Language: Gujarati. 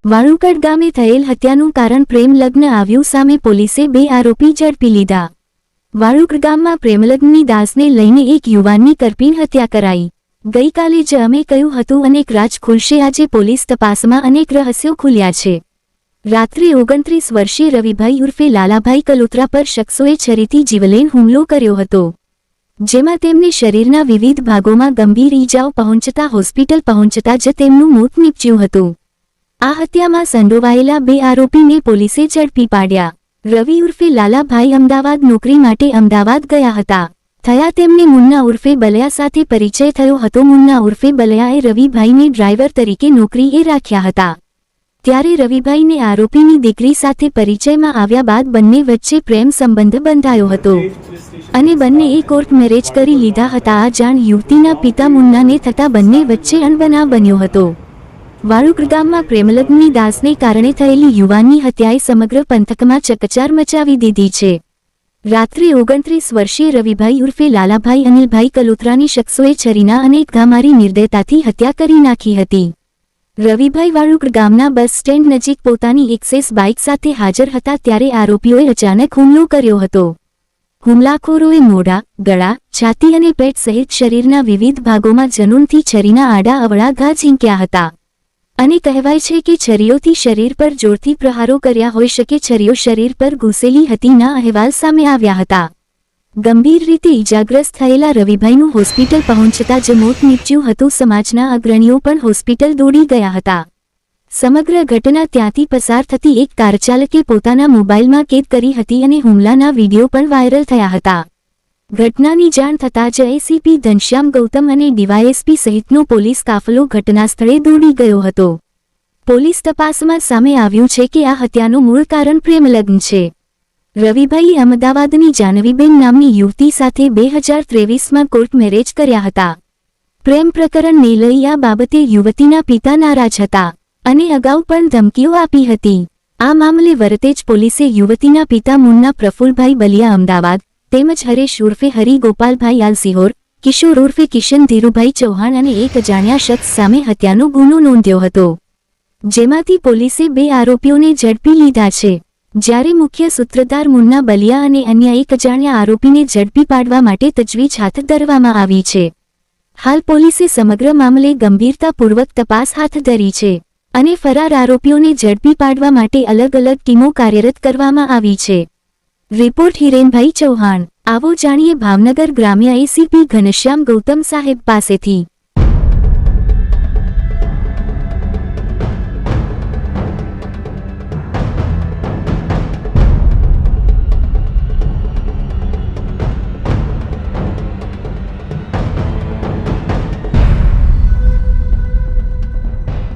વાળુકડ ગામે થયેલ હત્યાનું કારણ પ્રેમ લગ્ન આવ્યું સામે પોલીસે 2 આરોપી ઝડપી લીધા। વાળુકડ ગામમાં પ્રેમલગ્નની દાસને લઈને એક યુવાનની કરપીણ હત્યા કરાઈ। ગઈકાલે જ અમે કહ્યું હતું અનેક રાજ ખુલશે, આજે પોલીસ તપાસમાં અનેક રહસ્યો ખુલ્યા છે। રાત્રે 29 વર્ષીય રવિભાઈ ઉર્ફે લાલાભાઈ કલોત્રા પર શખ્સોએ છરીથી જીવલેણ હુમલો કર્યો હતો, જેમાં તેમને શરીરના વિવિધ ભાગોમાં ગંભીર ઈજાઓ પહોંચતા હોસ્પિટલ પહોંચતા જ તેમનું મોત નીપજ્યું હતું। આ હત્યામાં સંડોવાયેલા 2 આરોપીને પોલીસે ઝડપી પાડ્યા। રવિ ઉર્ફે લાલાભાઈ અમદાવાદ નોકરી માટે અમદાવાદ ગયા હતા। થયા તેમને મુન્ના ઉર્ફે બલયા સાથે પરિચય થયો હતો। મુન્ના ઉર્ફે બલયાએ રવિભાઈને ડ્રાઈવર તરીકે નોકરીએ રાખ્યા હતા। ત્યારે રવિભાઈને આરોપીની દીકરી સાથે પરિચયમાં આવ્યા બાદ બંને વચ્ચે પ્રેમ સંબંધ બંધાયો હતો અને બંનેએ કોર્ટ મેરેજ કરી લીધા હતા। આ જાણ યુવતીના પિતા મુન્નાને થતાં બંને વચ્ચે અણબનાવ બન્યો હતો। વાળુકડ ગામમાં પ્રેમલગ્નની દાસને કારણે થયેલી યુવાનની હત્યાએ સમગ્ર પંથકમાં ચકચાર મચાવી દીધી છે। રાત્રે 29 વર્ષીય રવિભાઈ ઉર્ફે લાલાભાઈ અનિલભાઈ કલોત્રાની શખ્સોએ છરીના અનેક ઘા મારી નિર્દયતાથી હત્યા કરી નાખી હતી। રવિભાઈ વાળુકડ ગામના બસ સ્ટેન્ડ નજીક પોતાની એક્સેસ બાઇક સાથે હાજર હતા ત્યારે આરોપીઓએ અચાનક હુમલો કર્યો હતો। હુમલાખોરોએ મોઢા, ગળા, છાતી અને પેટ સહિત શરીરના વિવિધ ભાગોમાં જનૂનથી છરીના આડા અવળા ઘા ઝીંક્યા હતા અને કહેવાય છે કે છરીઓથી શરીર પર જોરથી પ્રહારો કર્યા હોઈ શકે। છરીઓ શરીર પર ઘૂસેલી હતીના અહેવાલ સામે આવ્યા હતા। ગંભીર રીતે ઈજાગ્રસ્ત થયેલા રવિભાઈનું હોસ્પિટલ પહોંચતા જ મોત નીપજ્યું હતું। સમાજના અગ્રણીઓ પણ હોસ્પિટલ દોડી ગયા હતા। સમગ્ર ઘટના ત્યાંથી પસાર થતી એક કારચાલકે પોતાના મોબાઈલમાં કેદ કરી હતી અને હુમલાના વીડિયો પણ વાયરલ થયા હતા। ઘટનાની જાણ થતાં જ એસીપી ઘનશ્યામ ગૌતમ અને ડીવાયએસપી સહિતનો પોલીસ કાફલો ઘટનાસ્થળે દોડી ગયો હતો। પોલીસ તપાસમાં સામે આવ્યું છે કે આ હત્યાનું મૂળ કારણ પ્રેમલગ્ન છે। રવિભાઈએ અમદાવાદની જાનવીબેન નામની યુવતી સાથે 2023માં કોર્ટ મેરેજ કર્યા હતા। પ્રેમ પ્રકરણને લઈ આ બાબતે યુવતીના પિતા નારાજ હતા અને અગાઉ પણ ધમકીઓ આપી હતી। આ મામલે વરતેજ પોલીસે યુવતીના પિતા મુન્ના પ્રફુલભાઈ બલિયા અમદાવાદ તેમજ હરેશ ઉર્ફે હરી ગોપાલભાઈ આલસિહોર, કિશોર ઉર્ફે કિશન ધીરુભાઈ ચૌહાણ અને એક અજાણ્યા શખ્સ સામે હત્યાનો ગુનો નોંધ્યો હતો, જેમાંથી પોલીસે 2 આરોપીઓને ઝડપી લીધા છે, જ્યારે મુખ્ય સૂત્રધાર મુન્ના બલિયા અને અન્ય એક અજાણ્યા આરોપીને ઝડપી પાડવા માટે તજવીજ હાથ ધરવામાં આવી છે। હાલ પોલીસે સમગ્ર મામલે ગંભીરતાપૂર્વક તપાસ હાથ ધરી છે અને ફરાર આરોપીઓને ઝડપી પાડવા માટે અલગ અલગ ટીમો કાર્યરત કરવામાં આવી છે। રિપોર્ટ હિરેનભાઈ ચૌહાણ। આવો જાણીએ ભાવનગર ગ્રામ્ય એસીપી ઘનશ્યામ ગૌતમ સાહેબ પાસેથી।